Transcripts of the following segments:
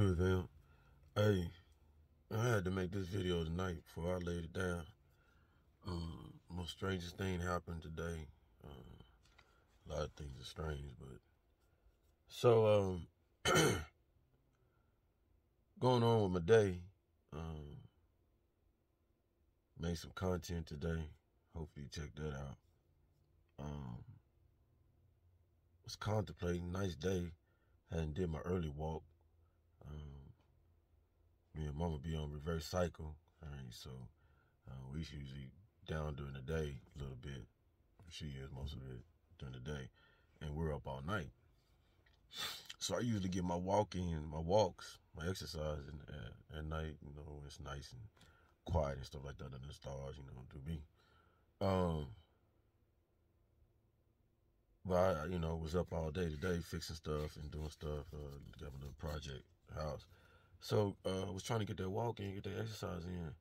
Good, man. Hey, I had to make this video tonight before I laid it down. Most strangest thing happened today. A lot of things are strange, but so going on with my day. Made some content today. Hopefully you check that out. Was contemplating. Nice day. Hadn't did my early walk. Me and Mama be on reverse cycle. All right, so we usually down during the day a little bit. She is most of it during the day, and we're up all night. So I usually get my walks, my exercise at night. You know, when it's nice and quiet and stuff like that under the stars. You know, to me. But I was up all day today fixing stuff and doing stuff, got a little project house. So I was trying to get that walk in, get that exercise in.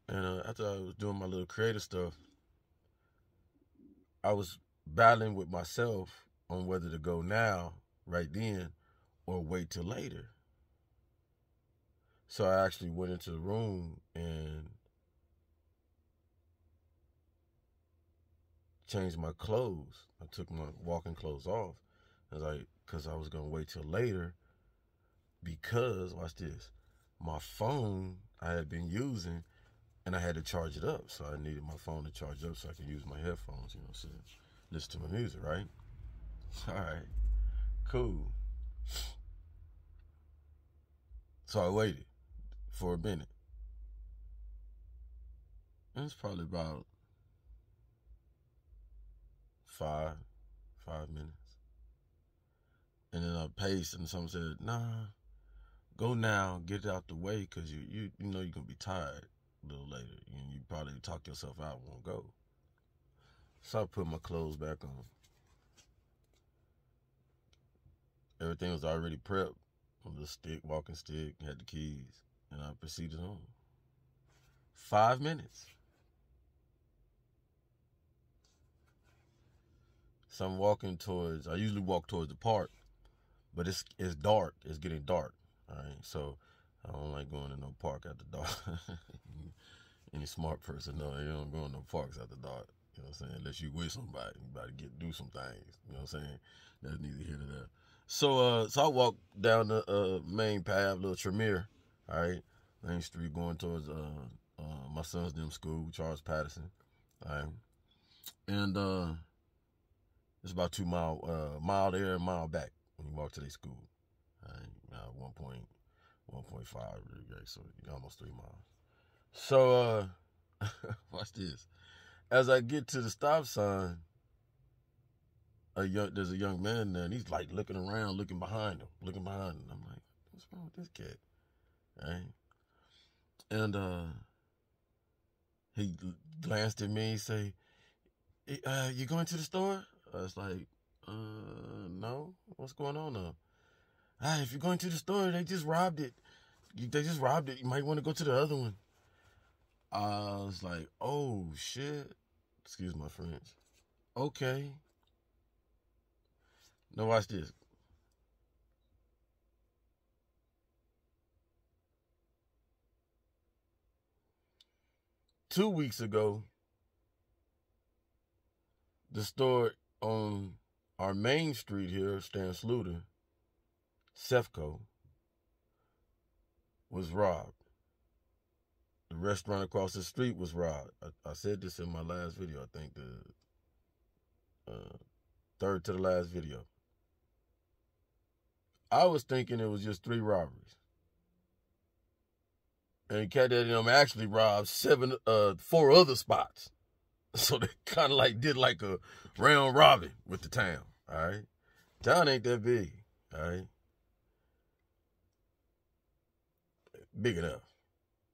And after I was doing my little creative stuff, I was battling with myself on whether to go now, right then, or wait till later. So I actually went into the room and changed my clothes. I took my walking clothes off. Because I was going to wait till later because, watch this, my phone I had been using and I had to charge it up. So I needed my phone to charge up so I could use my headphones, you know what I'm saying? Listen to my music, right? All right, cool. So I waited for a minute. And it's probably about five minutes. And then I paced and someone said, nah, go now, get it out the way because you know you're going to be tired a little later. You probably talk yourself out and won't go. So I put my clothes back on. Everything was already prepped. A little stick, walking stick, had the keys, and I proceeded on. 5 minutes. So I'm walking towards, I usually walk towards the park, but it's dark. It's getting dark. All right, so I don't like going to no park after dark. Any smart person know you don't go in no parks after dark. You know what I'm saying? Unless you with somebody, you about to do some things. You know what I'm saying? That's neither here nor there. So I walked down the main path, little Tremere, all right, Main Street, going towards my son's school, Charles Patterson, all right, and it's about 2 mile there and mile back when you walk to their school, all right, 1.5, really, so almost 3 miles. So watch this. As I get to the stop sign, there's a young man there, and he's like looking around, looking behind him. I'm like, what's wrong with this kid? Right? And he glanced at me and say, you going to the store? I was like, no. What's going on now? If you're going to the store, they just robbed it. You might want to go to the other one. I was like, oh, shit. Excuse my French. Okay. Now watch this. Two weeks ago, the store on our main street here, Stan Sluter, Cefco, was robbed. The restaurant across the street was robbed. I said this in my last video, I think the third to the last video. I was thinking it was just 3 robberies. And Cat Daddy and them actually robbed 4 other spots. So they kind of like did like a round robin with the town, all right? Town ain't that big, all right? Big enough,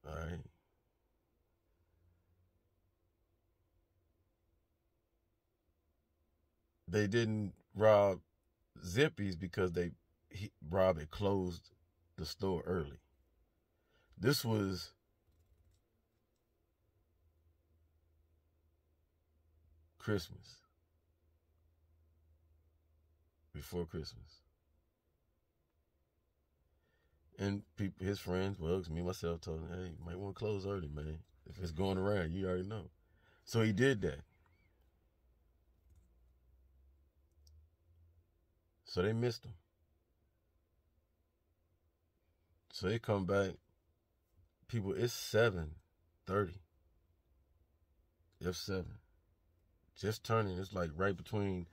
all right? They didn't rob Zippy's because Rob had closed the store early. This was Christmas. Before Christmas. And people, his friends, Bugs, me, myself, told him, hey, you might want to close early, man. If it's going around, you already know. So he did that. So they missed him. So they come back. People, it's 7:30. F7. Just turning. It's like right between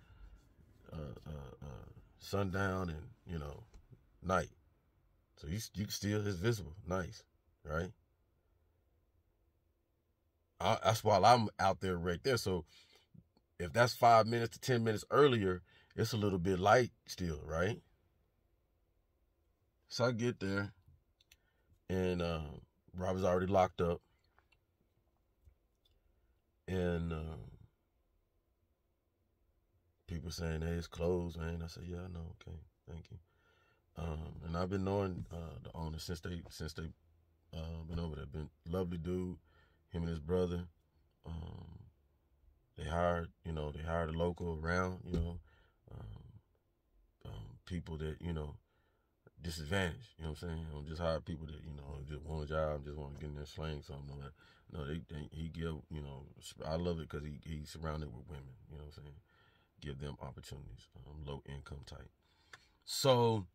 sundown and, night. So you can still, it's visible. Nice. Right? That's while I'm out there right there. So if that's 5 minutes to 10 minutes earlier, it's a little bit light still, right? So I get there, and Robert's already locked up, and people saying, hey, it's closed, man. I said, yeah, I know, okay, thank you. And I've been knowing the owner since they been over there. Been lovely dude, him and his brother. They hired a local around, people that, disadvantaged, you know what I'm saying? Don't just hire people that, just want a job, just want to get in there slang something. No, he give, I love it because he's surrounded with women, you know what I'm saying? Give them opportunities, low income type. So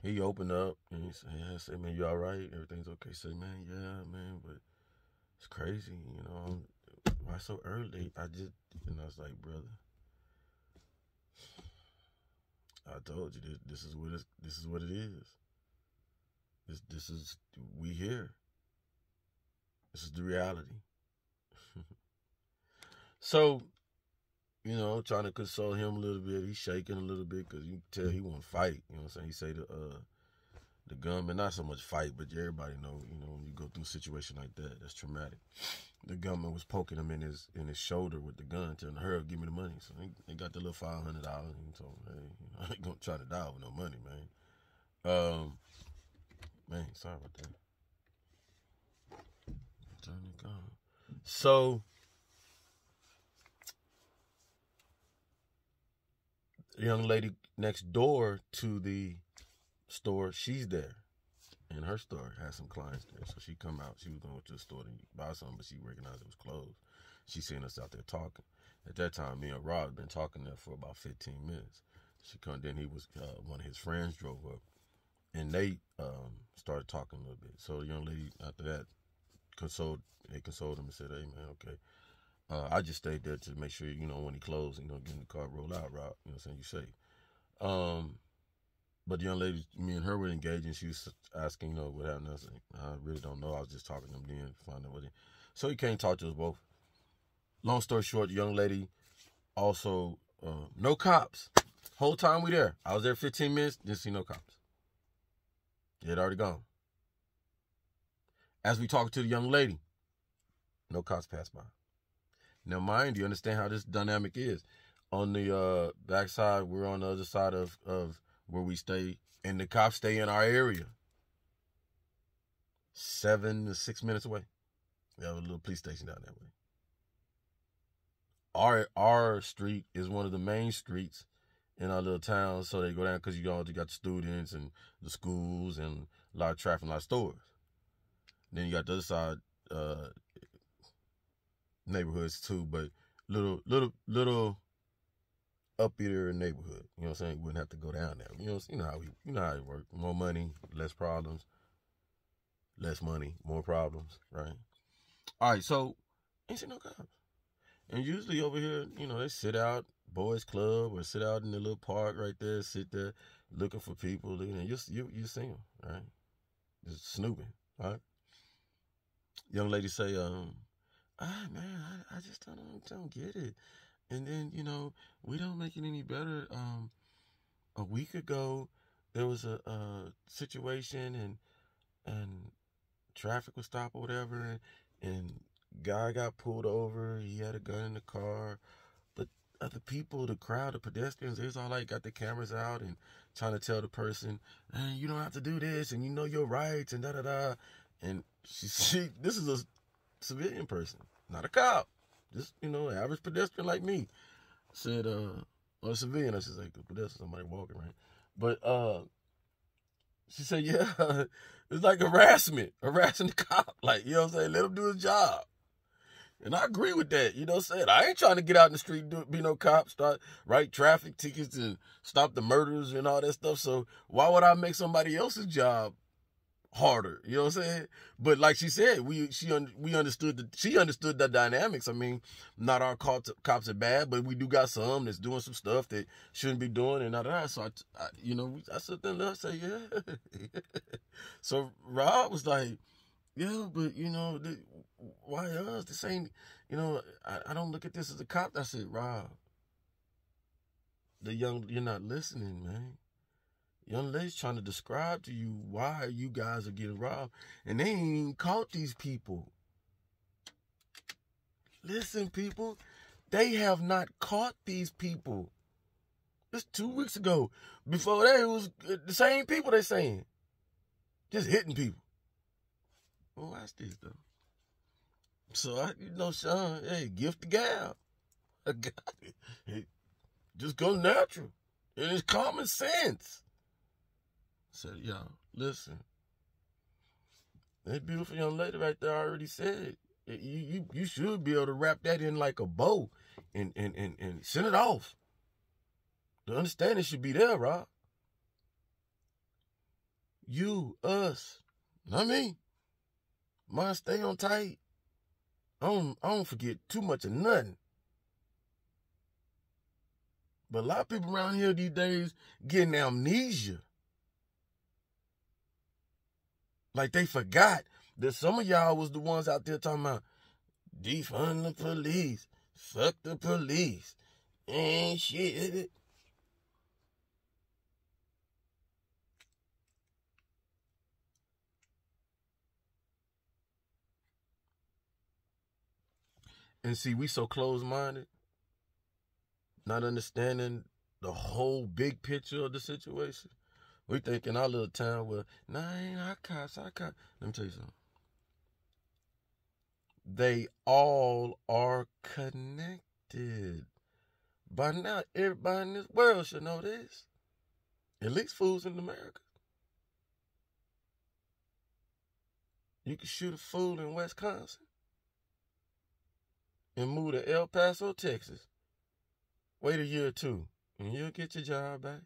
he opened up and he said, yeah, I said, man, you all right? Everything's okay? Say, man, yeah, man, but it's crazy, why so early? I was like, brother, I told you this is what it is. This is we here. This is the reality. So, trying to console him a little bit. He's shaking a little bit because you can tell he won't fight. You know what I'm saying? He say the gunman, not so much fight, but everybody know, when you go through a situation like that, that's traumatic. The gunman was poking him in his shoulder with the gun, telling him, hurry up, give me the money. So they got the little $500 and he told him, hey, I ain't gonna try to die with no money, man. Man, sorry about that. Turn it on. So the young lady next door to the store, she's there. And her store has some clients there. So she come out. She was going to the store to buy something, but she recognized it was closed. She seen us out there talking. At that time, me and Rob had been talking there for about 15 minutes. She come, then he was, one of his friends drove up. And they started talking a little bit. So the young lady, after that, consoled him and said, hey, man, okay. I just stayed there to make sure, when he closed, get in the car, roll out, Rob. You know what I'm saying? You safe. But the young lady, me and her were engaging. She was asking, what happened. I was like, I really don't know. I was just talking to him then, find out what he. So he came talk to us both. Long story short, the young lady also, no cops. Whole time we there. I was there 15 minutes, didn't see no cops. They had already gone. As we talked to the young lady, no cops passed by. Now, mind you, understand how this dynamic is. On the backside, we're on the other side of where we stay, and the cops stay in our area. 7 to 6 minutes away. We have a little police station down that way. Our street is one of the main streets in our little town, so they go down because you got the students and the schools and a lot of traffic, a lot of stores. Then you got the other side, neighborhoods too, but little uppier neighborhood. You know what I'm saying? You wouldn't have to go down there. You know how it works. More money, less problems. Less money, more problems, right? All right, so ain't seen no cops. And usually over here, they sit out, boys club, or sit out in the little park right there, sit there looking for people. You see them, right? Just snooping, right? Young lady say, man, I just don't get it. And then, we don't make it any better. A week ago, there was a situation and traffic was stopped or whatever, and guy got pulled over. He had a gun in the car. But other people, the crowd, the pedestrians, they was all like got the cameras out and trying to tell the person, hey, you don't have to do this, and you know your rights, and da-da-da. And she this is a civilian person, not a cop. Just, average pedestrian like me. Said, or a civilian, I should say, 'cause pedestrian, somebody walking, right? But, She said, yeah, it's like harassing the cop. Like, you know what I'm saying? Let him do his job. And I agree with that. You know what I'm saying? I ain't trying to get out in the street and be no cop, start write traffic tickets and stop the murders and all that stuff. So why would I make somebody else's job harder? You know what I'm saying? But like she said, she understood the dynamics. I mean, not our cops are bad, but we do got some that's doing some stuff that shouldn't be doing and all that. So I sit there and I say, yeah. So Rob was like, yeah, but why us? This ain't, I don't look at this as a cop. I said, Rob, you're not listening, man. Young lady's trying to describe to you why you guys are getting robbed, and they ain't even caught these people. Listen, people, they have not caught these people. It's 2 weeks ago. Before that, it was the same people they saying. Just hitting people. Well, watch this, though. So, Sean, hey, gift the gab. I got it. Hey, just go natural. And it's common sense. I said, y'all, listen. That beautiful young lady right there already said, you should be able to wrap that in like a bow and send it off. The understanding should be there, Rob. You, us, not me. Mine stay on tight. I don't forget too much of nothing. But a lot of people around here these days getting amnesia. Like they forgot that some of y'all was the ones out there talking about defund the police, fuck the police, and shit. And see, we so closed-minded, not understanding the whole big picture of the situation. We think in our little town, well, ain't our cops. Let me tell you something. They all are connected. By now, everybody in this world should know this. At least fools in America. You can shoot a fool in Wisconsin and move to El Paso, Texas. Wait a year or two, and you'll get your job back.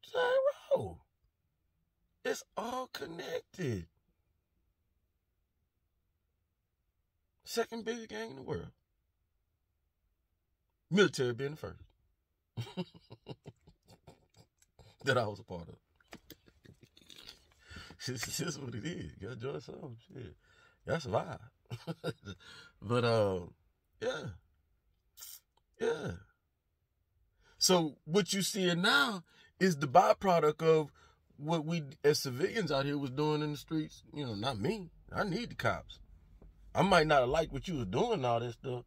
Zero. It's all connected. Second biggest gang in the world. Military being the first. That I was a part of. It's just what it is. You gotta enjoy something. Shit. That's vibe. But yeah. So what you see now is the byproduct of what we as civilians out here was doing in the streets. Not me. I need the cops. I might not have liked what you was doing and all that stuff.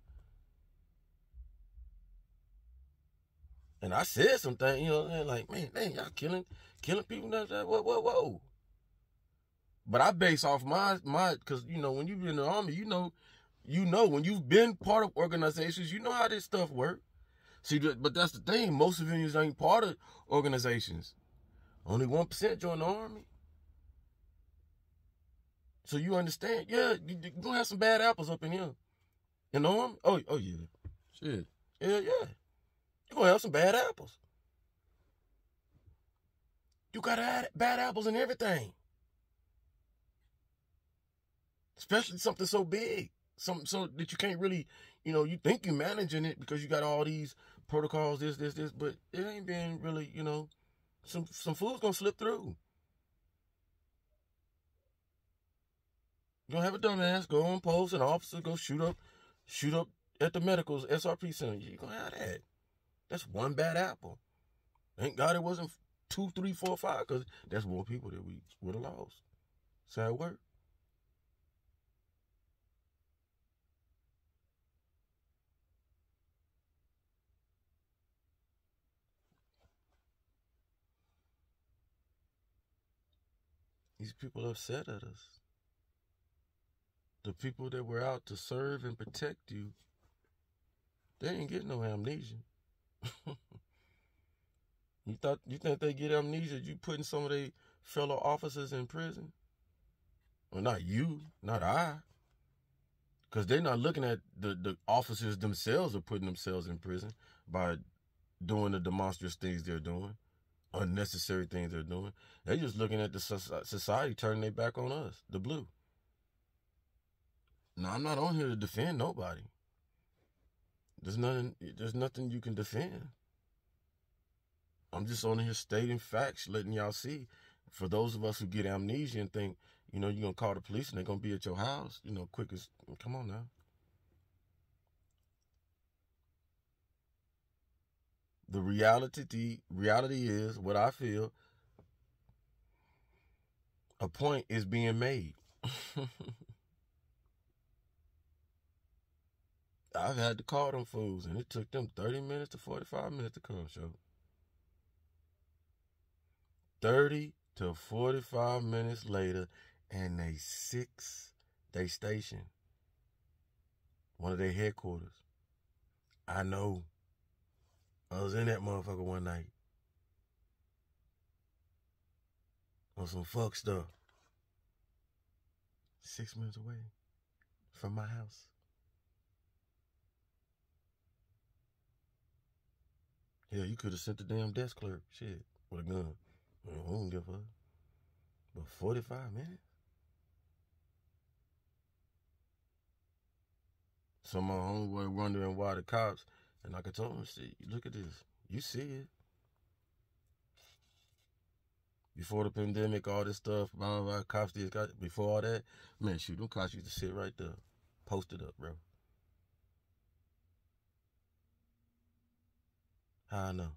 And I said some things, like, man, dang, y'all killing people. Whoa. But I base off my, because, when you've been in the Army, you know, when you've been part of organizations, you know how this stuff works. See, but that's the thing. Most civilians ain't part of organizations. Only 1% join the Army. So you understand, yeah, you're going to have some bad apples up in here. In the Army? Oh yeah. Shit. Yeah. You're going to have some bad apples. You got to have bad apples in everything. Especially something so big. Something so that you can't really, you think you're managing it because you got all these protocols, this, but it ain't been really, some fool's going to slip through. You're going to have a dumbass go on post, an officer go shoot up at the medical's SRP center. You're going to have that. That's one bad apple. Thank God it wasn't 2, 3, 4, 5, because that's more people that we would have lost. Sad work. These people upset at us. The people that were out to serve and protect you, they ain't getting no amnesia. You think they get amnesia? You putting some of their fellow officers in prison? Well, not you, not I. Because they're not looking at the officers themselves are putting themselves in prison by doing the demonstrous things they're doing, unnecessary things they're doing. They're just looking at the society turning their back on us, the blue. Now, I'm not on here to defend nobody. There's nothing you can defend. I'm just on here stating facts, letting y'all see. For those of us who get amnesia and think, you're going to call the police and they're going to be at your house, quick as, come on now. The reality is what I feel. A point is being made. I've had to call them fools, and it took them 30 minutes to 45 minutes to come, show. 30 to 45 minutes later, and they station. One of their headquarters. I know. I was in that motherfucker one night. On some fuck stuff. 6 minutes away from my house. Yeah, you could have sent the damn desk clerk, shit, with a gun. I don't give a fuck. But 45 minutes? So my homeboy wondering why the cops, and like I told him, see, look at this. You see it. Before the pandemic, all this stuff, blah, blah, blah, cops did, before all that, man, shoot, them cops used to sit right there, posted up, bro. How I know?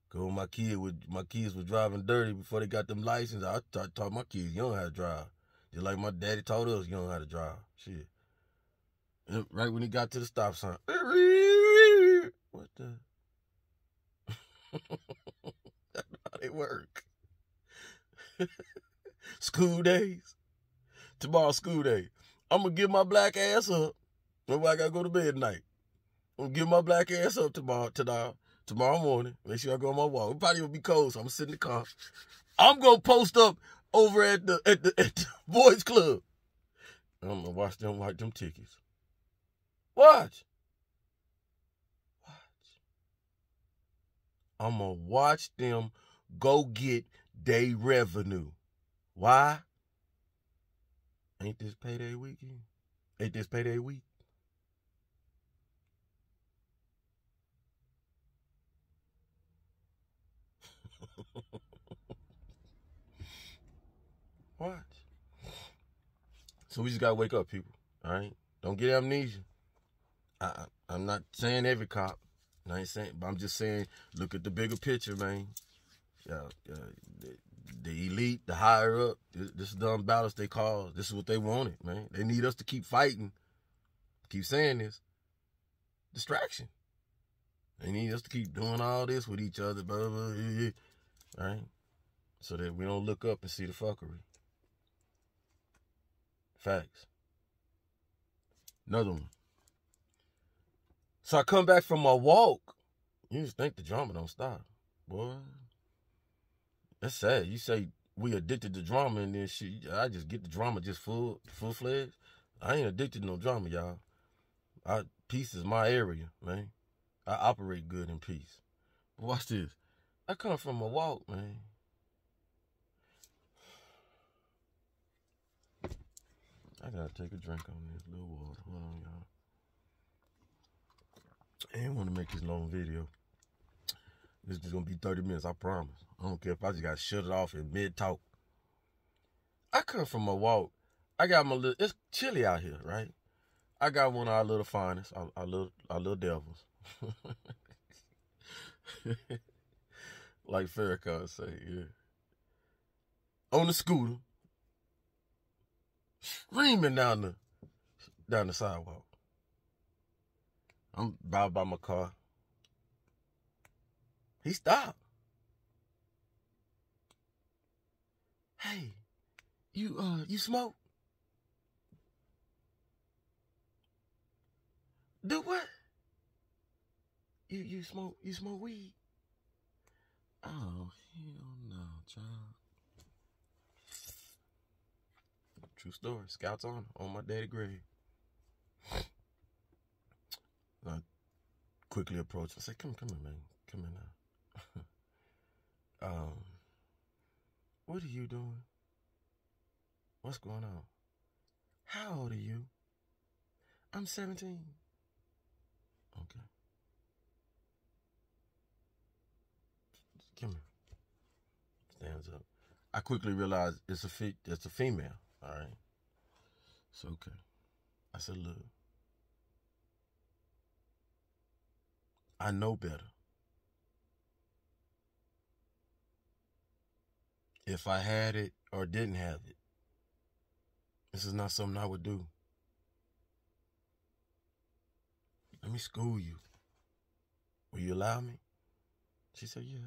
Cause my kids was driving dirty before they got them license. I taught my kids you don't know how to drive. Just like my daddy taught us you don't know how to drive. Shit. And right when he got to the stop sign. What the? That's how they work. School days. Tomorrow's school day. I'm gonna get my black ass up. Nobody gotta go to bed tonight. I'm gonna get my black ass up tomorrow morning. Make sure I go on my walk. It probably will be cold, so I'm gonna sit in the car. I'm gonna post up over at the boys club. I'm gonna watch them wipe them tickets. Watch. I'm gonna watch them go get their revenue. Why? Ain't this payday weekend? Ain't this payday week? Watch. So we just gotta wake up, people. All right? Don't get amnesia. I'm not saying every cop. I ain't saying, but I'm just saying, look at the bigger picture, man. The elite, the higher up, this is the imbalance they caused. This is what they wanted, man. They need us to keep fighting. Keep saying this. Distraction. They need us to keep doing all this with each other, blah, blah, blah, right? So that we don't look up and see the fuckery. Facts. Another one. So I come back from my walk. You just think the drama don't stop. Boy. That's sad. You say we addicted to drama and then shit. I just get the drama just full-fledged. I ain't addicted to no drama, y'all. Peace is my area, man. I operate good in peace. But watch this. I come from a walk, man. I gotta take a drink on this little water. Hold on, y'all. I didn't want to make this long video. This is gonna be 30 minutes, I promise. I don't care if I just gotta shut it off in mid-talk. I come from a walk. I got my little, it's chilly out here, right? I got one of our little finest, our little devils. Like Farrakhan say, yeah. On the scooter. Screaming down the sidewalk. I'm by my car. He stopped. Hey, you smoke? Do what? You smoke weed? child. True story. Scouts on my daddy grave. I quickly approached. I said, come here, man. Come here now. What are you doing? What's going on? How old are you? I'm 17. Okay. Come here. Stands up. I quickly realized it's a female. All right. It's okay. I said, look, I know better. If I had it or didn't have it, this is not something I would do. Let me school you. Will you allow me? She said, yes.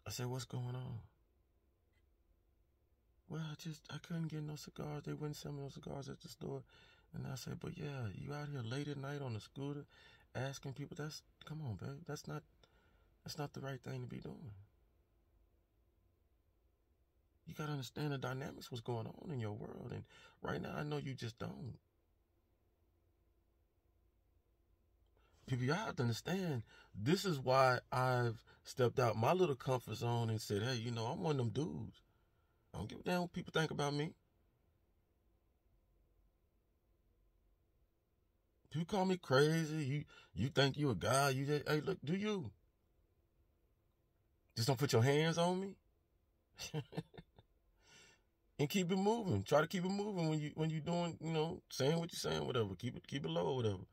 I said, what's going on? Well, I couldn't get no cigars. They wouldn't sell me no cigars at the store. And I said, but yeah, you out here late at night on a scooter asking people, come on, babe. That's not the right thing to be doing. You got to understand the dynamics, what's going on in your world. And right now, I know you just don't. People, you have to understand, this is why I've stepped out my little comfort zone and said, hey, I'm one of them dudes. I don't give a damn what people think about me. You call me crazy. You think you a guy. Hey, look, do you? Just don't put your hands on me. And keep it moving. Try to keep it moving when you doing, saying what you're saying, whatever. Keep it low or whatever.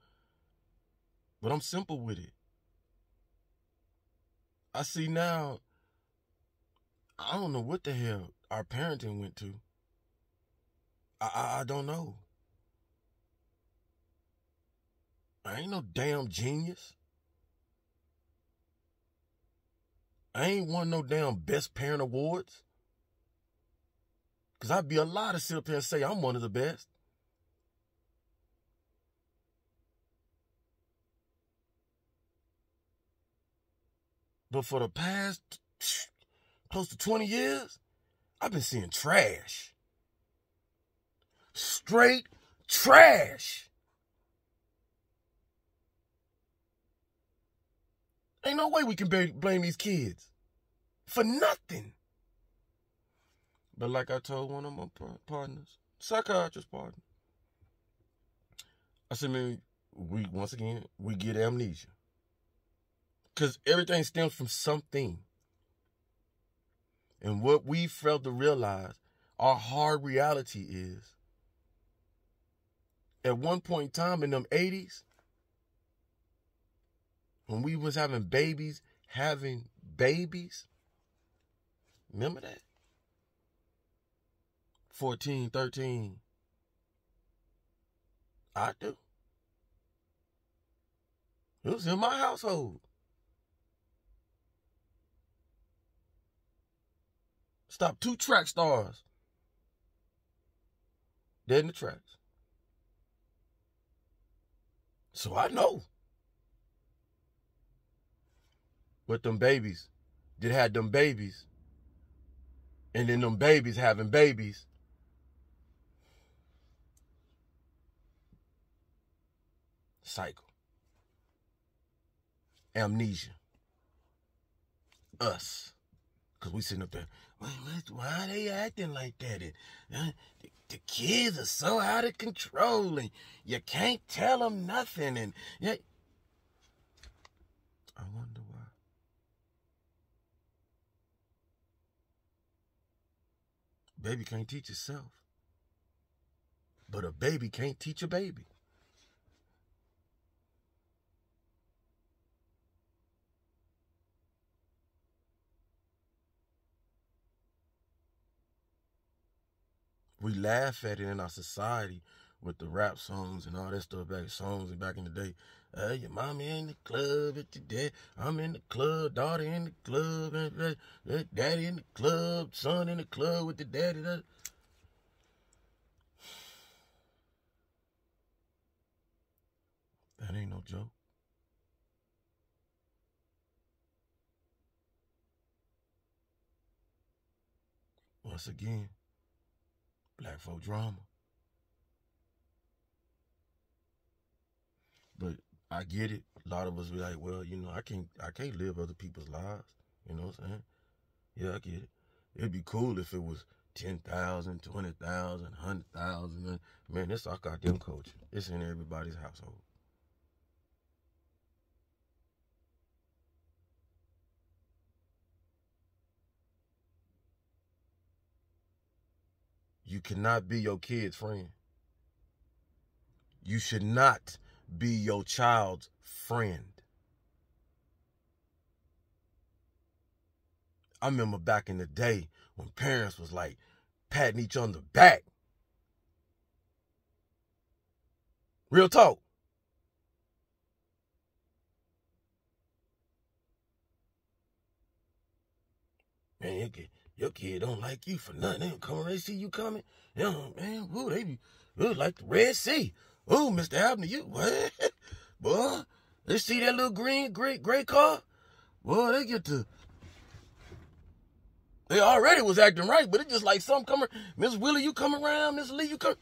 But I'm simple with it. I see now, I don't know what the hell our parenting went to. I don't know. I ain't no damn genius. I ain't won no damn best parent awards. Because I'd be a lie to sit up here and say I'm one of the best. But for the past close to 20 years, I've been seeing trash. Straight trash. Ain't no way we can blame these kids for nothing. But like I told one of my partners, psychiatrist partner, I said, man, we get amnesia. Because everything stems from something. And what we failed to realize, our hard reality is, at one point in time in them 80s, when we was having babies, remember that? 14, 13. I do. It was in my household. Stopped 2 track stars. Dead in the tracks. So I know. But them babies had them babies. And then them babies having babies. Cycle. Amnesia. Us. Because we sitting up there, why are they acting like that? And, the kids are so out of control and you can't tell them nothing. And yeah, I wonder why. Baby can't teach itself. But a baby can't teach a baby. We laugh at it in our society with the rap songs and all that stuff, back in the day. Your mama in the club at your dad. I'm in the club, daughter in the club, and daddy in the club, son in the club with the daddy. That ain't no joke. Once again, black folk drama. But I get it. A lot of us be like, well, you know, I can't live other people's lives. You know what I'm saying? Yeah, I get it. It'd be cool if it was 10,000, 20,000, 100,000. Man, that's our goddamn culture. It's in everybody's household. You cannot be your kid's friend. You should not be your child's friend. I remember back in the day when parents was like patting each other on the back. Real talk. Man, your kid don't like you for nothing. They don't come around, they see you coming. You know, man, ooh, they like the Red Sea. Ooh, Mr. Abner, you what? Boy, they see that little gray car. Boy, they get to. They already was acting right, but it's just like something coming. Miss Willie, you come around. Miss Lee, you come.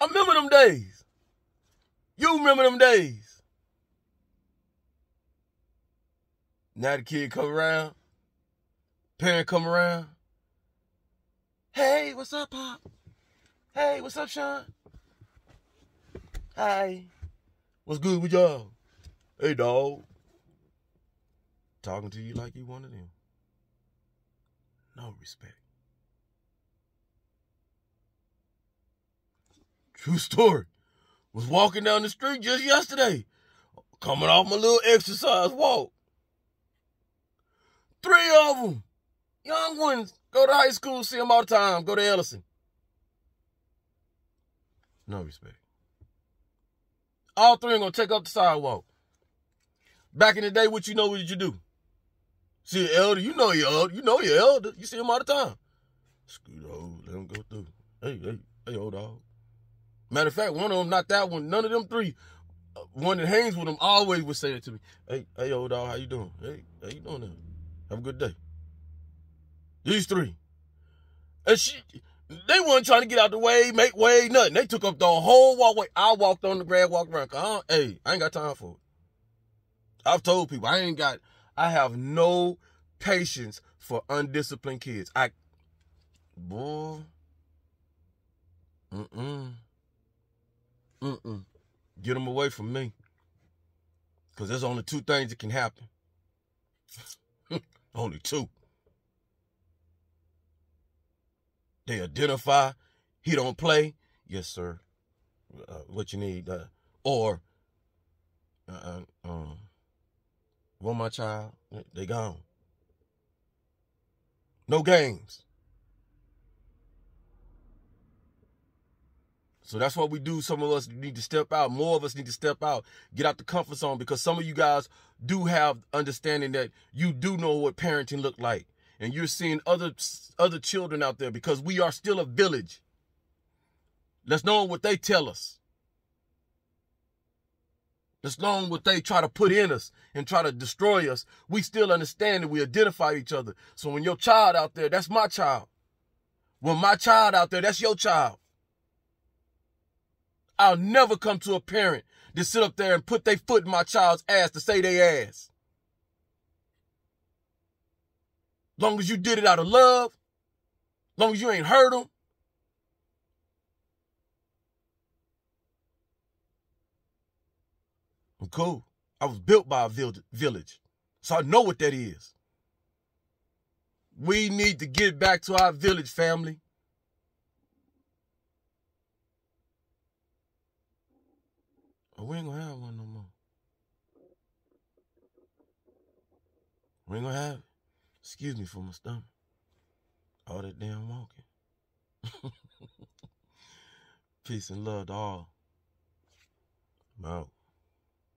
I remember them days. You remember them days. Now the kid come around. Parent come around. Hey, what's up, Pop? Hey, what's up, Sean? Hi. What's good with y'all? Hey, dog. Talking to you like you one of them. No respect. True story. Was walking down the street just yesterday. Coming off my little exercise walk. 3 of them. Young ones. Go to high school, see them all the time. Go to Ellison. No respect. All 3 are going to take up the sidewalk. Back in the day, what did you do? See an elder, you know your elder. You see him all the time. Scoot over, let him go through. Hey, old dog. Matter of fact, one of them, not that one, none of them 3, one that hangs with them always would say it to me. Hey, old dog, how you doing? Hey, how you doing now? Have a good day. These 3. And they weren't trying to get out the way, make way, nothing. They took up the whole walkway. I walked on the grass, walked around. I ain't got time for it. I've told people, I have no patience for undisciplined kids. Get them away from me. Because there's only 2 things that can happen. Only 2. They identify, he don't play. Yes, sir. What you need? Or, want my child? They gone. No games. So that's what we do. Some of us need to step out. More of us need to step out. Get out the comfort zone, because some of you guys do have understanding that you do know what parenting look like. And you're seeing other children out there, because we are still a village. Let's know what they tell us. Let's know what they try to put in us and try to destroy us. We still understand that we identify each other. So when your child out there, that's my child. When my child out there, that's your child. I'll never come to a parent to sit up there and put their foot in my child's ass to say they ass. Long as you did it out of love, long as you ain't hurt them. I'm cool. I was built by a village, so I know what that is. We need to get back to our village, family. Oh, we ain't gonna have one no more. We ain't gonna have it. Excuse me for my stomach. All that damn walking. Peace and love to all. I'm out.